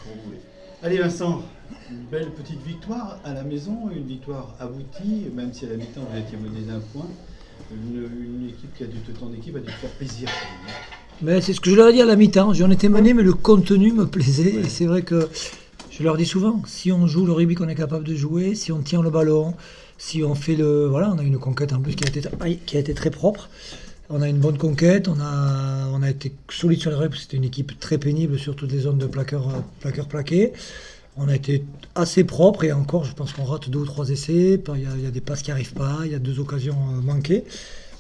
quand vous voulez. Allez Vincent, une belle petite victoire à la maison, une victoire aboutie, même si à la mi-temps vous étiez mené d'un point. Une équipe qui a ton équipe a dû te faire plaisir. Mais c'est ce que je leur ai dit à la mi-temps. J'en étais mené, mais le contenu me plaisait. Ouais. Et c'est vrai que je leur dis souvent, si on joue le rugby qu'on est capable de jouer, si on tient le ballon, si on fait le... Voilà, on a une conquête en plus qui a été très propre. On a une bonne conquête, on a été solide sur les règles, c'était une équipe très pénible sur toutes les zones de plaqueurs plaqués. On a été assez propre et encore, je pense qu'on rate 2 ou 3 essais. Il y a des passes qui n'arrivent pas, il y a 2 occasions manquées.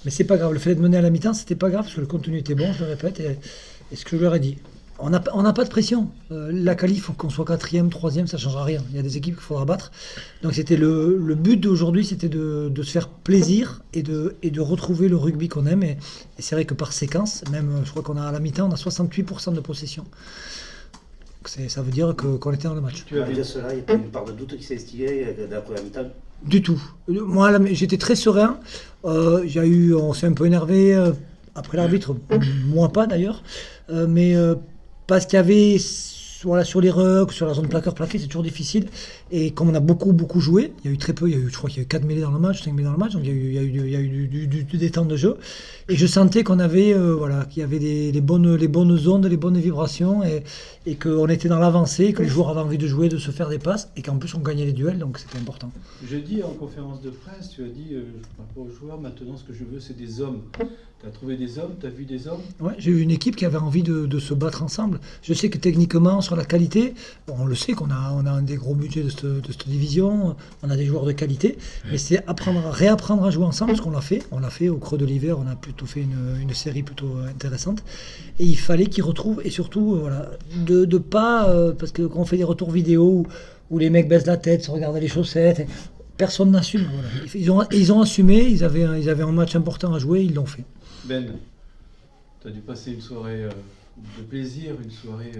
Mais c'est pas grave, le fait d'être mené à la mi-temps, c'était pas grave parce que le contenu était bon, je le répète, et ce que je leur ai dit. On n'a pas de pression. La qualif, qu'on soit 4e, 3e, ça ne changera rien. Il y a des équipes qu'il faudra battre. Donc c'était le but d'aujourd'hui, c'était de se faire plaisir et de retrouver le rugby qu'on aime. Et c'est vrai que par séquence, même je crois qu'on a à la mi-temps, on a 68% de possession. Ça veut dire qu'on était dans le match. Tu as vu cela, il n'y a pas une part de doute qui s'est instillée dans la première mi-temps? Du tout. Moi, j'étais très serein. On s'est un peu énervé après l'arbitre, moi pas d'ailleurs. Mais parce qu'il y avait sur les rucks, sur la zone plaqueur-plaqué, c'est toujours difficile. Et comme on a beaucoup joué, il y a eu très peu, je crois qu'il y a eu 4 mêlées dans le match, 5 mêlées dans le match, donc il y a eu des temps de jeu. Et je sentais qu'on avait, qu'il y avait les bonnes ondes, les bonnes vibrations, et qu'on était dans l'avancée, que les joueurs avaient envie de jouer, de se faire des passes, et qu'en plus on gagnait les duels, donc c'était important. Jeudi, en conférence de presse, tu as dit, par rapport aux joueurs, maintenant ce que je veux, c'est des hommes. Tu as trouvé des hommes, tu as vu des hommes? Ouais, j'ai eu une équipe qui avait envie de se battre ensemble. Je sais que techniquement, sur la qualité, on le sait qu'on a un des gros budgets de cette division, on a des joueurs de qualité, mais c'est réapprendre à jouer ensemble, ce qu'on l'a fait. On l'a fait au creux de l'hiver, on a plutôt fait une série plutôt intéressante. Et il fallait qu'ils retrouvent, et surtout, de pas, parce que quand on fait des retours vidéo où les mecs baissent la tête, se regardent les chaussettes, personne n'assume. Voilà. Ils ont assumé, ils avaient un match important à jouer, ils l'ont fait. Ben, tu as dû passer une soirée de plaisir, une soirée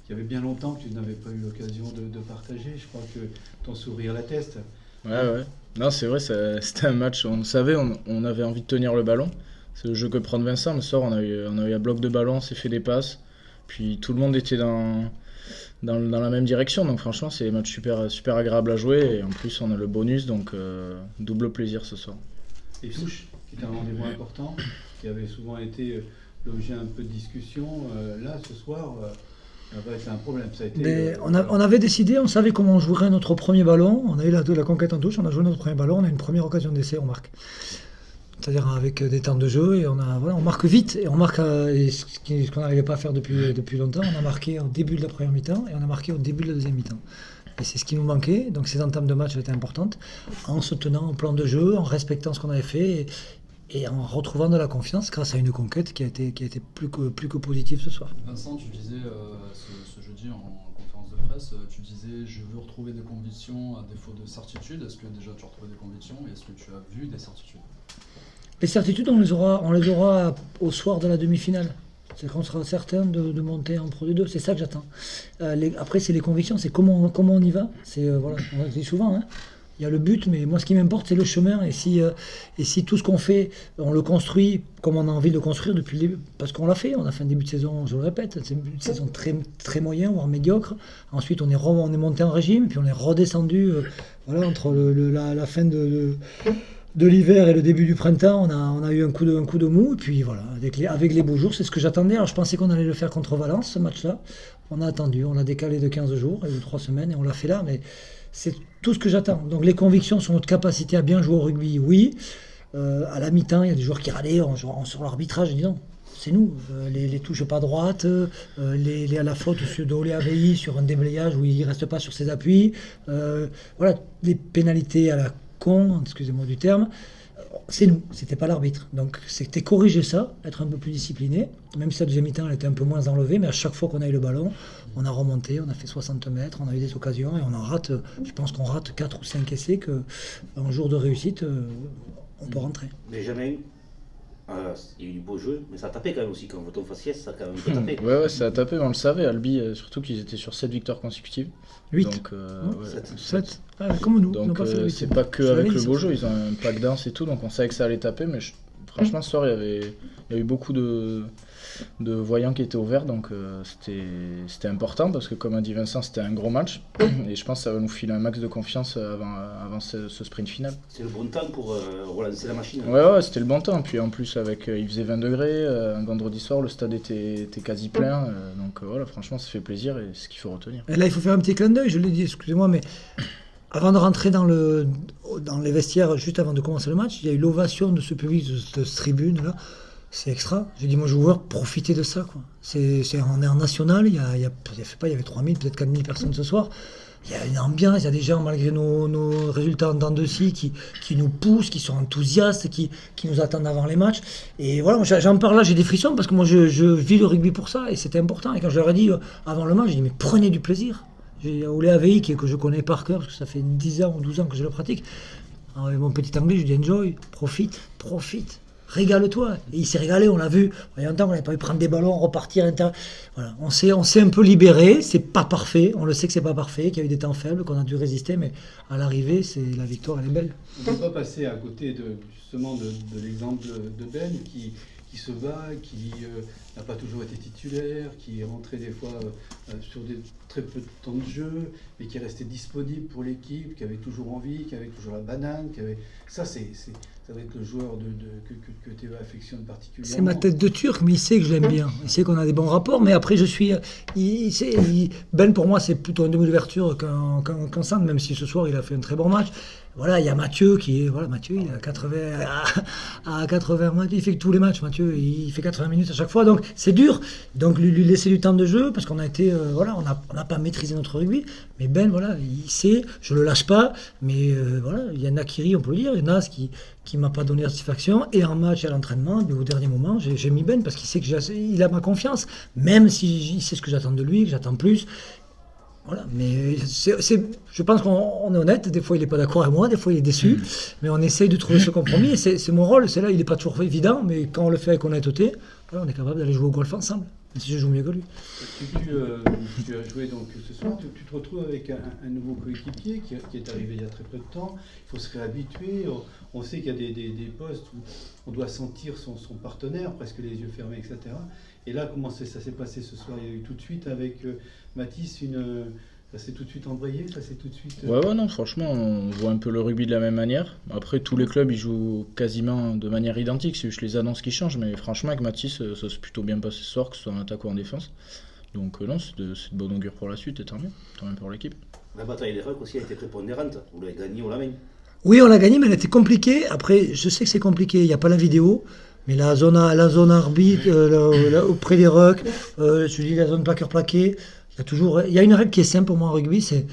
qu'il y avait bien longtemps que tu n'avais pas eu l'occasion de partager. Je crois que ton sourire l'atteste. Ouais. Non, c'est vrai, c'était un match, on savait, on avait envie de tenir le ballon. C'est le jeu que prend Vincent. Le soir, on a eu un bloc de ballon, on s'est fait des passes. Puis tout le monde était dans la même direction. Donc franchement, c'est des matchs super agréables à jouer. Et en plus, on a le bonus, donc double plaisir ce soir. Les touches, qui était un rendez-vous important, qui avait souvent été l'objet un peu de discussion. Là, ce soir, ça va être un problème. Ça a été, on avait décidé, on savait comment on jouerait notre premier ballon. On a eu la conquête en touche, on a joué notre premier ballon, on a une première occasion d'essai, on marque. C'est-à-dire avec des temps de jeu, et on marque vite, et on marque ce qu'on n'arrivait pas à faire depuis longtemps. On a marqué au début de la première mi-temps, et on a marqué au début de la deuxième mi-temps. Et c'est ce qui nous manquait, donc ces entames de match étaient importantes, en se tenant au plan de jeu, en respectant ce qu'on avait fait, et en retrouvant de la confiance grâce à une conquête qui a été plus que positive ce soir. Vincent, tu disais ce jeudi en conférence de presse, tu disais je veux retrouver des convictions à défaut de certitude. Est-ce que déjà tu as retrouvé des convictions et est-ce que tu as vu des certitudes? Les certitudes, on les aura au soir de la demi-finale. C'est qu'on sera certain de monter en Pro D2, c'est ça que j'attends. Après, c'est les convictions, c'est comment on y va. On le dit souvent, hein. Il y a le but, mais moi ce qui m'importe c'est le chemin. Et si tout ce qu'on fait, on le construit comme on a envie de le construire depuis le début, parce qu'on l'a fait, on a fait un début de saison, je le répète, c'est un début de saison très, très moyen, voire médiocre. Ensuite on est monté en régime, puis on est redescendu entre la fin de l'hiver et le début du printemps, on a eu un coup de mou, et puis voilà, avec les beaux jours, c'est ce que j'attendais. Alors je pensais qu'on allait le faire contre Valence, ce match-là. On a attendu, on l'a décalé de 15 jours, et de 3 semaines, et on l'a fait là, mais c'est tout ce que j'attends. Donc les convictions sur notre capacité à bien jouer au rugby, oui. À la mi-temps, il y a des joueurs qui râlaient sur l'arbitrage, je dis non. C'est nous, les touches pas droites, à la faute de Olé Aveilly sur un déblayage où il ne reste pas sur ses appuis, les pénalités à la con, excusez-moi du terme, c'est nous, c'était pas l'arbitre. Donc c'était corriger ça, être un peu plus discipliné, même si la deuxième mi-temps elle était un peu moins enlevée, mais à chaque fois qu'on a eu le ballon, on a remonté, on a fait 60 mètres, on a eu des occasions et on en rate, je pense qu'on rate 4 ou 5 essais qu'un jour de réussite, on peut rentrer. Benjamin, il y a eu du beau jeu, mais ça a tapé quand même aussi. Quand on faciès, ça a quand même un peu tapé. Ouais, ça a tapé, mais on le savait. Albi, surtout qu'ils étaient sur 7 victoires consécutives. 8. Donc, 7. Comme nous. Donc pas fait 8. c'est pas que avec le beau jeu, ils ont un pack dense et tout, donc on savait que ça allait taper, mais franchement, ce soir, il y a eu beaucoup de voyants qui étaient ouverts, donc c'était important parce que, comme a dit Vincent, c'était un gros match et je pense que ça va nous filer un max de confiance avant ce sprint final. C'est le bon temps pour relancer la machine. Ouais, c'était le bon temps. Puis en plus, il faisait 20 degrés, un vendredi soir, le stade était quasi plein, donc voilà, franchement, ça fait plaisir et c'est ce qu'il faut retenir. Et là, il faut faire un petit clin d'œil, je l'ai dit, excusez-moi, mais avant de rentrer dans les vestiaires, juste avant de commencer le match, il y a eu l'ovation de ce public, de cette tribune-là. C'est extra. J'ai dit, moi, joueurs, profitez de ça, quoi. On est en national, il y avait 3000, peut-être 4000 personnes ce soir. Il y a une ambiance, il y a des gens, malgré nos résultats en dents de scie, qui nous poussent, qui sont enthousiastes, qui nous attendent avant les matchs. Et voilà, moi, j'en parle là, j'ai des frissons, parce que moi, je vis le rugby pour ça, et c'était important. Et quand je leur ai dit, avant le match, j'ai dit, mais prenez du plaisir. J'ai Olé Avei, que je connais par cœur, parce que ça fait 10 ans ou 12 ans que je le pratique. Alors, avec mon petit anglais, je lui dis, enjoy, profite. Régale-toi. Et il s'est régalé, on l'a vu. Il y a longtemps qu'on n'avait pas pu prendre des ballons, repartir. Voilà. On s'est un peu libéré. C'est pas parfait. On le sait que c'est pas parfait, qu'il y a eu des temps faibles, qu'on a dû résister. Mais à l'arrivée, la victoire, elle est belle. On ne peut pas passer à côté justement de l'exemple de Ben qui se bat, qui n'a pas toujours été titulaire, qui est rentré des fois sur très peu de temps de jeu, mais qui est resté disponible pour l'équipe, qui avait toujours envie, qui avait toujours la banane. Ça va être le joueur que Théo affectionne particulièrement. C'est ma tête de Turc, mais il sait que je l'aime bien. Il sait qu'on a des bons rapports, mais après, Ben, pour moi, c'est plutôt un demi d'ouverture qu'un centre, même si ce soir, il a fait un très bon match. Voilà, il y a Mathieu Mathieu, il a 80 matchs, il fait tous les matchs, Mathieu, il fait 80 minutes à chaque fois, donc c'est dur. Donc lui laisser du temps de jeu, parce qu'on a été, on n'a pas maîtrisé notre rugby, mais Ben, voilà, il sait, je le lâche pas, mais voilà, il y en a qui rient, on peut le dire, il y en a qui m'a pas donné la satisfaction, et en match et à l'entraînement, au dernier moment, j'ai mis Ben, parce qu'il sait qu'il a ma confiance, même s'il sait ce que j'attends de lui, que j'attends plus. Voilà, mais je pense qu'on est honnête, des fois il n'est pas d'accord avec moi, des fois il est déçu, mais on essaye de trouver ce compromis, et c'est mon rôle, c'est là, il n'est pas toujours évident, mais quand on le fait avec honnêteté, voilà, on est capable d'aller jouer au golf ensemble, même si je joue mieux que lui. Tu as joué donc ce soir, tu te retrouves avec un nouveau coéquipier qui est arrivé il y a très peu de temps, il faut se réhabituer, on sait qu'il y a des postes où on doit sentir son partenaire, presque les yeux fermés, etc. Et là, comment ça s'est passé ce soir? Il y a eu tout de suite avec Mathis ça s'est tout de suite embrayé, ça s'est tout de suite... Ouais, non, franchement, on voit un peu le rugby de la même manière. Après, tous les clubs, ils jouent quasiment de manière identique, c'est juste les annonces qui changent, mais franchement, avec Mathis, ça s'est plutôt bien passé ce soir, que ce soit en attaque ou en défense. Donc non, c'est de bonne augure pour la suite, et tant mieux pour l'équipe. La bataille des rocks aussi a été prépondérante, vous l'avez gagnée, on la main. Oui, on l'a gagné, mais elle était compliquée. Après, je sais que c'est compliqué, il n'y a pas la vidéo, mais la zone arbitre, auprès des rucks, je dis la zone plaqueur-plaqué, il y a une règle qui est simple pour moi en rugby, c'est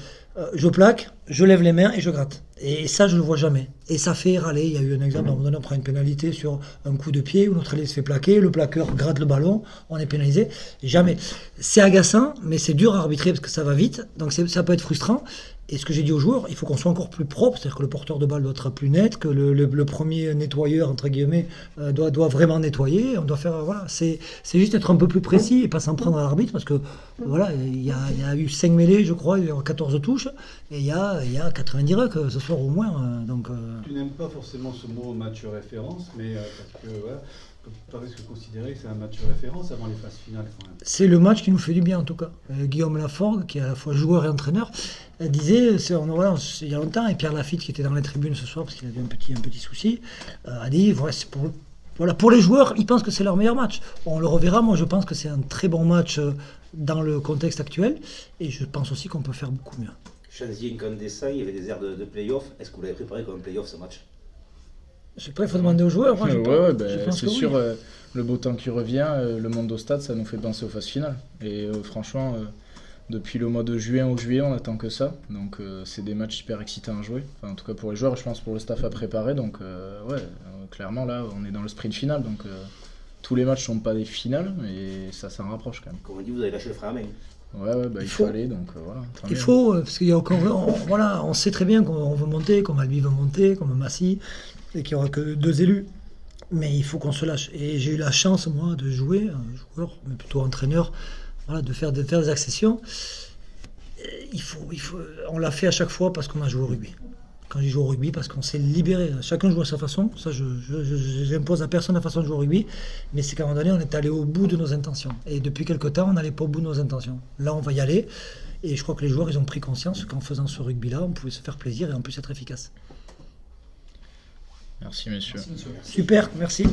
je plaque, je lève les mains et je gratte. Et ça, je ne le vois jamais. Et ça fait râler. Il y a eu un exemple, à un moment donné, on prend une pénalité sur un coup de pied où notre allié se fait plaquer, le plaqueur gratte le ballon, on est pénalisé. Jamais. C'est agaçant, mais c'est dur à arbitrer parce que ça va vite, donc ça peut être frustrant. Et ce que j'ai dit aux joueurs, il faut qu'on soit encore plus propre, c'est-à-dire que le porteur de balle doit être plus net, que le premier nettoyeur, entre guillemets, doit vraiment nettoyer. On doit faire, voilà, c'est juste être un peu plus précis et pas s'en prendre à l'arbitre, parce que voilà, il y a eu 5 mêlées, je crois, il y a eu 14 touches, et il y a 90 rucks ce soir au moins. Tu n'aimes pas forcément ce mot match référence, mais parce que voilà, on peut presque considérer que c'est un match référence avant les phases finales quand même. C'est le match qui nous fait du bien en tout cas. Guillaume Laforgue, qui est à la fois joueur et entraîneur, disait, il y a longtemps, et Pierre Lafitte qui était dans les tribunes ce soir parce qu'il avait un petit souci, a dit pour les joueurs, ils pensent que c'est leur meilleur match. On le reverra, moi je pense que c'est un très bon match dans le contexte actuel, et je pense aussi qu'on peut faire beaucoup mieux. Chanzier, incandescent, il y avait des airs de play-off. Est-ce que vous l'avez préparé comme un play-off ce match? Je sais pas, il faut demander aux joueurs. Moi, c'est sûr, le beau temps qui revient, le monde au stade, ça nous fait penser aux phases finales. Et franchement, depuis le mois de juin ou juillet, on attend que ça. Donc c'est des matchs hyper excitants à jouer. Enfin, en tout cas pour les joueurs, je pense pour le staff à préparer. Donc clairement là, on est dans le sprint final. Donc tous les matchs sont pas des finales, mais ça s'en rapproche quand même. Comme on dit, vous avez lâché le frein à main. Il faut aller, donc voilà. Il faut, parce qu'il y a encore, on sait très bien qu'on veut monter, comme Albi veut monter, comme Massy, et qu'il n'y aura que 2 élus. Mais il faut qu'on se lâche. Et j'ai eu la chance, moi, de jouer, un joueur, mais plutôt entraîneur, voilà, de faire des accessions. On l'a fait à chaque fois parce qu'on a joué au rugby. quand j'y joue au rugby parce qu'on s'est libéré. Chacun joue à sa façon. Ça, j'impose à personne la façon de jouer au rugby. Mais c'est qu'à un moment donné, on est allé au bout de nos intentions. Et depuis quelques temps, on n'allait pas au bout de nos intentions. Là, on va y aller. Et je crois que les joueurs, ils ont pris conscience qu'en faisant ce rugby-là, on pouvait se faire plaisir et en plus être efficace. Merci, messieurs. Merci, monsieur. Super, merci.